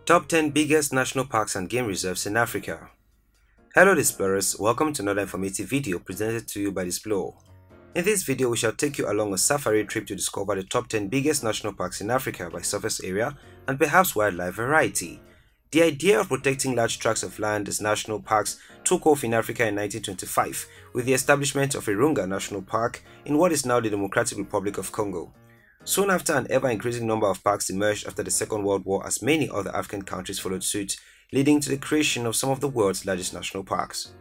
Top 10 Biggest National Parks and Game Reserves in Africa. Hello Displorers, welcome to another informative video presented to you by Displore. In this video, we shall take you along a safari trip to discover the top 10 biggest national parks in Africa by surface area and perhaps wildlife variety. The idea of protecting large tracts of land as national parks took off in Africa in 1925 with the establishment of Virunga National Park in what is now the Democratic Republic of Congo. Soon after, an ever-increasing number of parks emerged after the Second World War as many other African countries followed suit, leading to the creation of some of the world's largest national parks.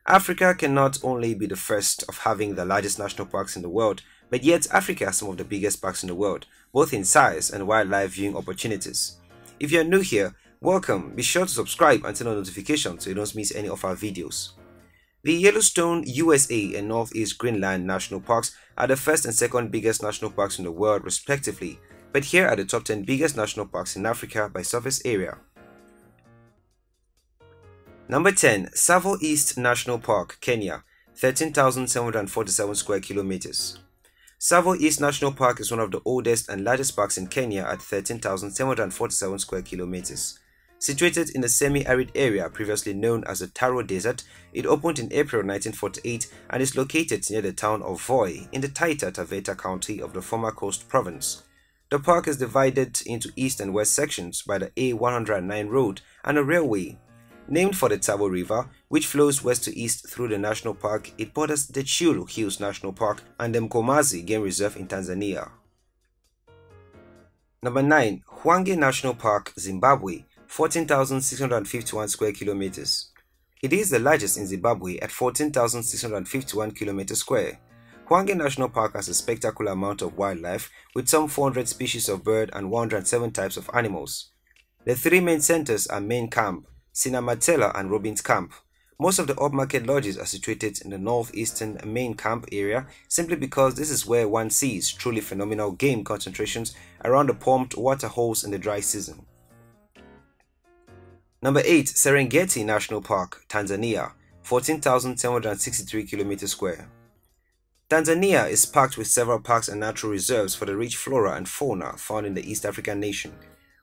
Africa can not only be the first of having the largest national parks in the world, but yet Africa has some of the biggest parks in the world, both in size and wildlife viewing opportunities. If you are new here, welcome. Be sure to subscribe and turn on notifications so you don't miss any of our videos. The Yellowstone, USA and Northeast Greenland National Parks are the first and second biggest national parks in the world respectively, but here are the top 10 biggest national parks in Africa by surface area. Number 10. Tsavo East National Park, Kenya, 13,747 square kilometers. Tsavo East National Park is one of the oldest and largest parks in Kenya at 13,747 square kilometers. Situated in a semi-arid area previously known as the Taro Desert, it opened in April 1948 and is located near the town of Voi in the Taita Taveta County of the former Coast Province. The park is divided into east and west sections by the A109 road and a railway. Named for the Tsavo River, which flows west to east through the national park, it borders the Chulu Hills National Park and the Mkomazi Game Reserve in Tanzania. Number 9. Hwange National Park, Zimbabwe, 14,651 square kilometers. It is the largest in Zimbabwe at 14,651 kilometers square. Hwange National Park has a spectacular amount of wildlife with some 400 species of bird and 107 types of animals. The three main centers are Main Camp, Sinamatela and Robins Camp. Most of the upmarket lodges are situated in the northeastern Main Camp area simply because this is where one sees truly phenomenal game concentrations around the pumped water holes in the dry season. Number 8. Serengeti National Park, Tanzania, 14,763 km square. Tanzania is packed with several parks and natural reserves for the rich flora and fauna found in the East African nation.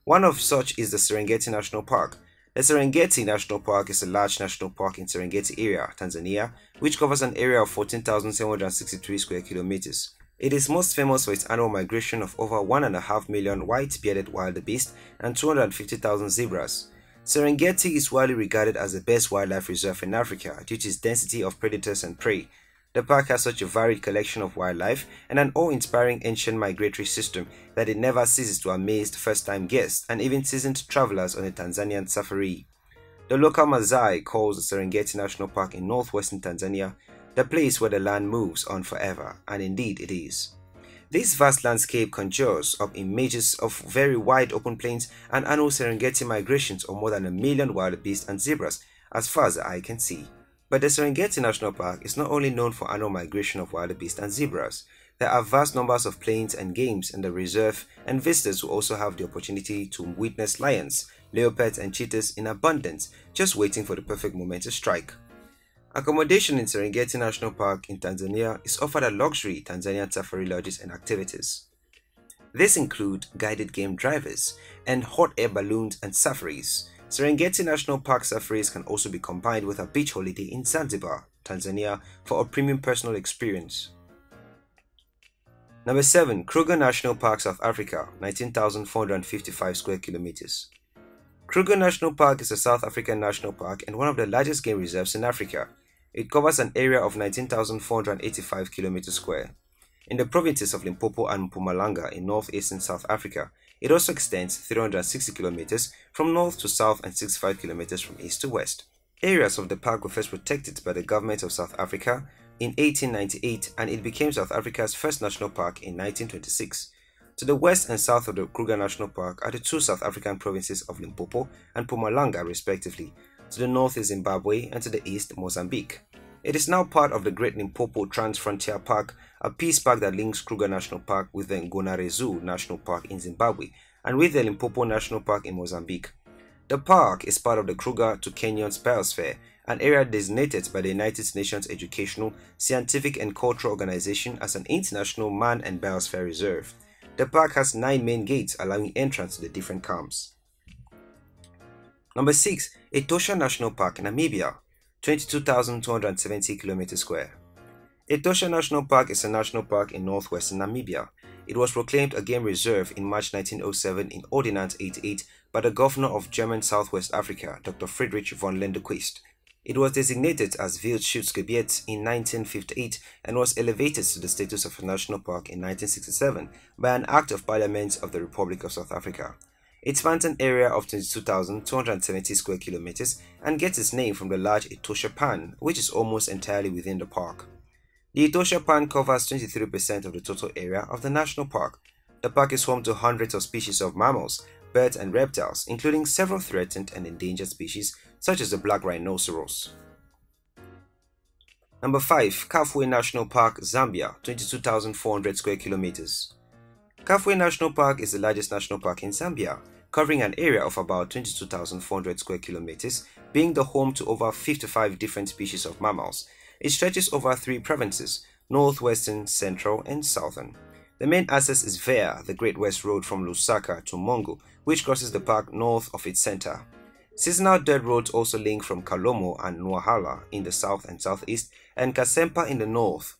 One of such is the Serengeti National Park. The Serengeti National Park is a large national park in Serengeti area, Tanzania, which covers an area of 14,763 square kilometers. It is most famous for its annual migration of over 1.5 million white-bearded wildebeest and 250,000 zebras. Serengeti is widely regarded as the best wildlife reserve in Africa due to its density of predators and prey. The park has such a varied collection of wildlife and an awe-inspiring ancient migratory system that it never ceases to amaze first-time guests and even seasoned travelers on a Tanzanian safari. The local Maasai calls the Serengeti National Park in northwestern Tanzania the place where the land moves on forever, and indeed it is. This vast landscape conjures up images of very wide open plains and annual Serengeti migrations of more than 1 million wildebeest and zebras as far as the eye can see. But the Serengeti National Park is not only known for annual migration of wildebeest and zebras. There are vast numbers of plains and games in the reserve, and visitors will also have the opportunity to witness lions, leopards and cheetahs in abundance, just waiting for the perfect moment to strike. Accommodation in Serengeti National Park in Tanzania is offered at luxury Tanzanian safari lodges and activities. These include guided game drivers and hot air balloons and safaris. Serengeti National Park safaris can also be combined with a beach holiday in Zanzibar, Tanzania for a premium personal experience. Number 7. Kruger National Park, South Africa, 19,455 square kilometers. Kruger National Park is a South African national park and one of the largest game reserves in Africa. It covers an area of 19,485 km square. In the provinces of Limpopo and Mpumalanga in northeastern South Africa, it also extends 360 km from north to south and 65 km from east to west. Areas of the park were first protected by the government of South Africa in 1898 and it became South Africa's first national park in 1926. To the west and south of the Kruger National Park are the two South African provinces of Limpopo and Mpumalanga respectively. To the north is Zimbabwe and to the east Mozambique. It is now part of the Great Limpopo Trans-Frontier Park, a peace park that links Kruger National Park with the Ngonarezu National Park in Zimbabwe and with the Limpopo National Park in Mozambique. The park is part of the Kruger to Kenyon's Biosphere, an area designated by the United Nations Educational, Scientific and Cultural Organization as an international man and biosphere reserve. The park has 9 main gates allowing entrance to the different camps. Number 6. Etosha National Park, Namibia, 22,270 km square. Etosha National Park is a national park in northwestern Namibia. It was proclaimed a game reserve in March 1907 in Ordinance 88 by the governor of German Southwest Africa, Dr. Friedrich von Lindequist. It was designated as Wildschutzgebiet in 1958 and was elevated to the status of a national park in 1967 by an Act of Parliament of the Republic of South Africa. It spans an area of 22,270 square kilometers and gets its name from the large Etosha Pan, which is almost entirely within the park. The Etosha Pan covers 23% of the total area of the national park. The park is home to hundreds of species of mammals, birds and reptiles, including several threatened and endangered species such as the black rhinoceros. Number 5. Kafue National Park, Zambia, 22,400 square kilometers. Kafue National Park is the largest national park in Zambia, covering an area of about 22,400 square kilometers, being the home to over 55 different species of mammals. It stretches over 3 provinces: northwestern, central, and southern. The main access is via the Great West Road from Lusaka to Mongo, which crosses the park north of its center. Seasonal dirt roads also link from Kalomo and Nwahala in the south and southeast, and Kasempa in the north.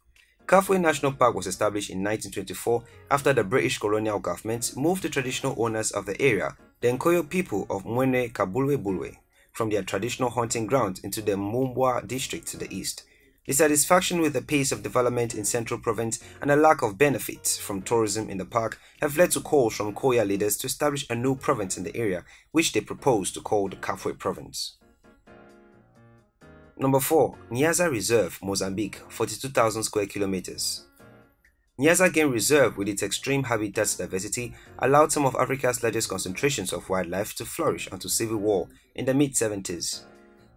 Kafue National Park was established in 1924 after the British colonial government moved the traditional owners of the area, the Nkoyo people of Mwene Kabulwe-Bulwe, from their traditional hunting ground into the Mumbwa district to the east. Dissatisfaction with the pace of development in Central Province and a lack of benefits from tourism in the park have led to calls from Koya leaders to establish a new province in the area, which they propose to call the Kafue Province. Number 4. Niassa Reserve, Mozambique, 42,000 square kilometers. Niassa Game Reserve, with its extreme habitat diversity, allowed some of Africa's largest concentrations of wildlife to flourish until civil war in the mid-70s.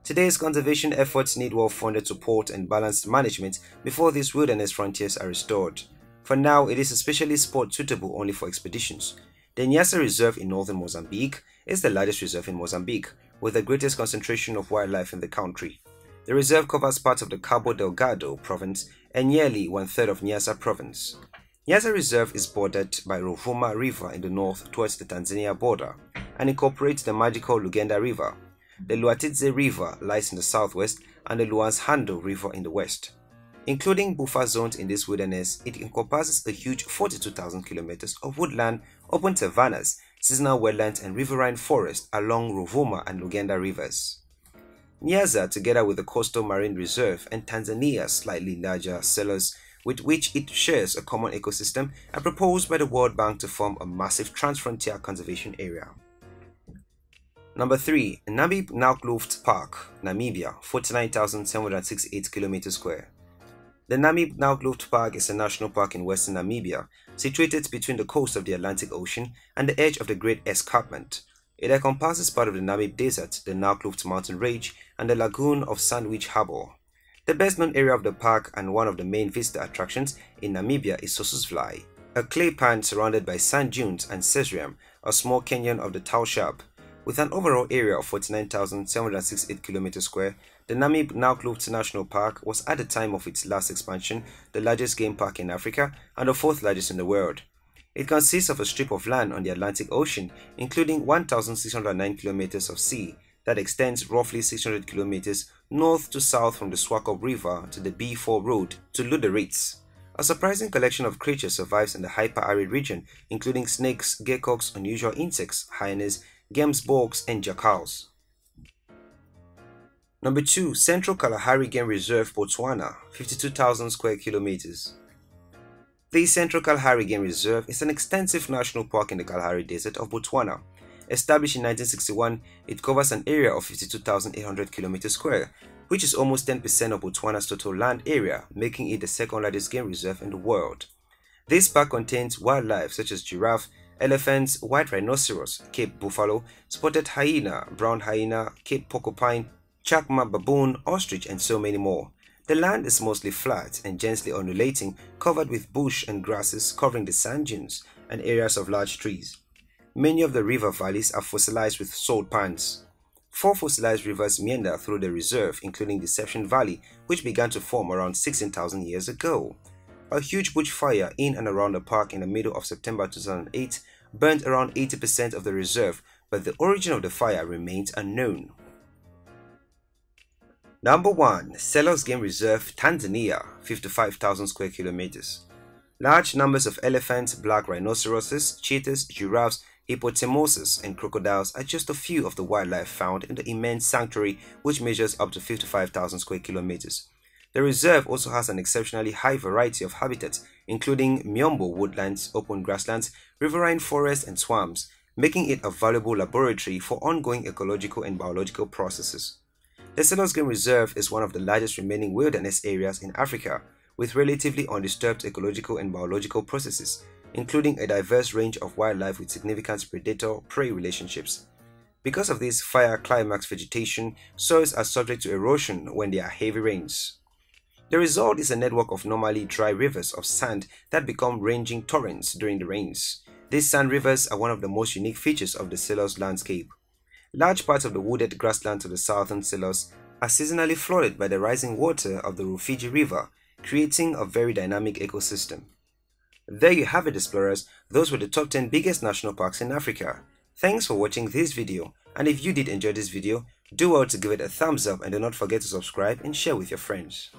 Today's conservation efforts need well-funded support and balanced management before these wilderness frontiers are restored. For now, it is a specialist spot suitable only for expeditions. The Niassa Reserve in northern Mozambique is the largest reserve in Mozambique, with the greatest concentration of wildlife in the country. The reserve covers parts of the Cabo Delgado province and nearly one-third of Niassa province. Niassa Reserve is bordered by Rovuma River in the north towards the Tanzania border and incorporates the magical Lugenda River. The Luatidze River lies in the southwest and the Luanshando River in the west. Including buffer zones in this wilderness, it encompasses a huge 42,000 kilometers of woodland, open savannas, seasonal wetlands and riverine forest along Rovuma and Lugenda rivers. Niassa, together with the Coastal Marine Reserve and Tanzania's slightly larger Selous, with which it shares a common ecosystem, are proposed by the World Bank to form a massive transfrontier conservation area. Number 3. Namib-Naukluft Park, Namibia, 49,768 km square. The Namib-Naukluft Park is a national park in western Namibia, situated between the coast of the Atlantic Ocean and the edge of the Great Escarpment. It encompasses part of the Namib Desert, the Naukluft mountain range, and the lagoon of Sandwich Harbour. The best-known area of the park and one of the main visitor attractions in Namibia is Sossusvlei, a clay pan surrounded by sand dunes, and Sesriam, a small canyon of the Taushamp. With an overall area of 49,768 km square, the Namib-Naukluft National Park was at the time of its last expansion the largest game park in Africa and the 4th largest in the world. It consists of a strip of land on the Atlantic Ocean, including 1,609 kilometers of sea that extends roughly 600 kilometers north to south from the Swakop River to the B4 Road to Lüderitz. A surprising collection of creatures survives in the hyper-arid region, including snakes, geckos, unusual insects, hyenas, gemsborgs, and jackals. Number 2. Central Kalahari Game Reserve, Botswana, 52,000 square kilometers. The Central Kalahari Game Reserve is an extensive national park in the Kalahari Desert of Botswana. Established in 1961, it covers an area of 52,800 km square, which is almost 10% of Botswana's total land area, making it the second largest game reserve in the world. This park contains wildlife such as giraffe, elephants, white rhinoceros, Cape buffalo, spotted hyena, brown hyena, Cape porcupine, chacma baboon, ostrich, and so many more. The land is mostly flat and gently undulating, covered with bush and grasses covering the sand dunes and areas of large trees. Many of the river valleys are fossilized with salt pans. 4 fossilized rivers meander through the reserve, including Deception Valley, which began to form around 16,000 years ago. A huge bushfire in and around the park in the middle of September 2008 burned around 80% of the reserve, but the origin of the fire remains unknown. Number 1. Selous Game Reserve, Tanzania, 55,000 square kilometers. Large numbers of elephants, black rhinoceroses, cheetahs, giraffes, hippopotamuses, and crocodiles are just a few of the wildlife found in the immense sanctuary, which measures up to 55,000 square kilometers. The reserve also has an exceptionally high variety of habitats, including miombo woodlands, open grasslands, riverine forests, and swamps, making it a valuable laboratory for ongoing ecological and biological processes. The Selous Game Reserve is one of the largest remaining wilderness areas in Africa, with relatively undisturbed ecological and biological processes, including a diverse range of wildlife with significant predator-prey relationships. Because of this fire climax vegetation, soils are subject to erosion when there are heavy rains. The result is a network of normally dry rivers of sand that become raging torrents during the rains. These sand rivers are one of the most unique features of the Selous landscape. Large parts of the wooded grassland to the southern Selous are seasonally flooded by the rising water of the Rufiji River, creating a very dynamic ecosystem. There you have it, explorers. Those were the top 10 biggest national parks in Africa. Thanks for watching this video, and if you did enjoy this video, do well to give it a thumbs up and do not forget to subscribe and share with your friends.